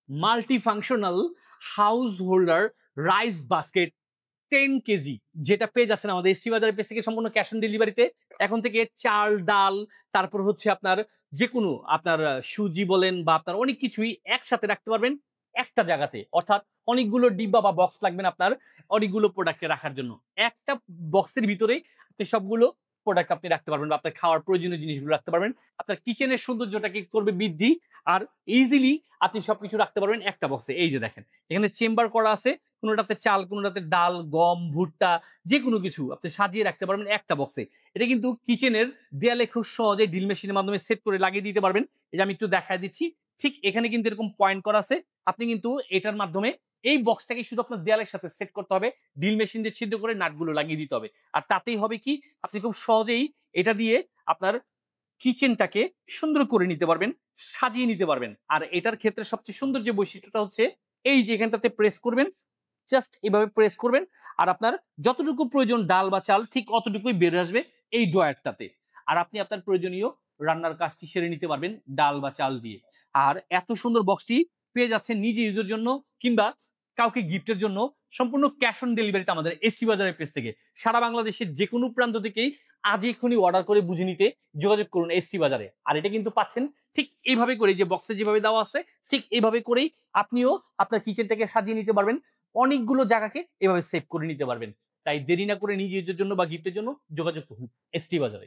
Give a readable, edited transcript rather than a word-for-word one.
Multi functional house holder rice basket 10 KG, যেটা পেয়ে যাচ্ছেন আমাদের এসটি বাজারের পেজ থেকে সম্পূর্ণ ক্যাশ অন ডেলিভারিতে। এখন থেকে চাল, ডাল, তারপর হচ্ছে আপনার যে কোনো আপনার সুজি বলেন বা আপনার অনেক কিছুই একসাথে রাখতে পারবেন একটা জায়গাতে। অর্থাৎ অনেকগুলো ডিব্বা বা বক্স লাগবে না আপনার অনেকগুলো প্রোডাক্টকে রাখার জন্য। একটা বক্সের ভিতরেই আপনি সবগুলো প্রোডাক্ট আপনি রাখতে পারবেন বা আপনার খাওয়ার প্রয়োজনীয় জিনিসগুলো রাখতে পারবেন। আপনার কিচেনের সৌন্দর্যটাকে করবে বৃদ্ধি, আর ইজিলি আপনি সবকিছু রাখতে পারবেন একটা বক্সে। এই যে দেখেন এখানে চেম্বার করা আছে, কোনোটাতে চাল, কোনোটাতে ডাল, গম, ভুট্টা, যে কোনো কিছু আপনি সাজিয়ে রাখতে পারবেন একটা বক্সে। এটা কিন্তু কিচেনের দেয়ালে খুব সহজে ড্রিল মেশিনের মাধ্যমে সেট করে লাগিয়ে দিতে পারবেন। এই যে আমি একটু দেখায় দিচ্ছি, ঠিক এখানে কিন্তু এরকম পয়েন্ট করা আছে। আপনি কিন্তু এটার মাধ্যমে এই বক্সটাকে শুধু আপনার দেয়ালের সাথে সেট করতে হবে, ড্রিল মেশিন দিয়ে ছিদ্র করে নাটগুলো লাগিয়ে দিতে হবে। আর তাতেই হবে কি, আপনি খুব সহজেই এটা দিয়ে আপনার কিচেনটাকে সুন্দর করে নিতে পারবেন, সাজিয়ে নিতে পারবেন। আর এটার ক্ষেত্রে সবচেয়ে সুন্দর যে বৈশিষ্ট্যটা হচ্ছে এই যে এখানটাতে প্রেস করবেন, জাস্ট এভাবে প্রেস করবেন, আর আপনার যতটুকু প্রয়োজন ডাল বা চাল ঠিক অতটুকুই বের আসবে এই ড্রয়ারটাতে। আর আপনি আপনার প্রয়োজনীয় রান্নার কাজটি সেরে নিতে পারবেন ডাল বা চাল দিয়ে। আর এত সুন্দর বক্সটি পেয়ে যাচ্ছেন নিজে ইউজের জন্য কিংবা কাউকে গিফটের জন্য সম্পূর্ণ ক্যাশ অন ডেলিভারিতে আমাদের এসটি বাজারের পেজ থেকে। সারা বাংলাদেশের যে কোনো প্রান্ত থেকেই আজ এক্ষুনি অর্ডার করে বুঝে নিতে যোগাযোগ করুন এসটি বাজারে। আর এটা কিন্তু পাচ্ছেন ঠিক এইভাবে করে, যে বক্সে যেভাবে দেওয়া আছে ঠিক এইভাবে করেই আপনিও আপনার কিচেনটাকে সাজিয়ে নিতে পারবেন, অনেকগুলো জায়গাকে এভাবে সেভ করে নিতে পারবেন। তাই দেরি না করে নিজের জন্য বা গিফটের জন্য যোগাযোগ করুন এসটি বাজারে।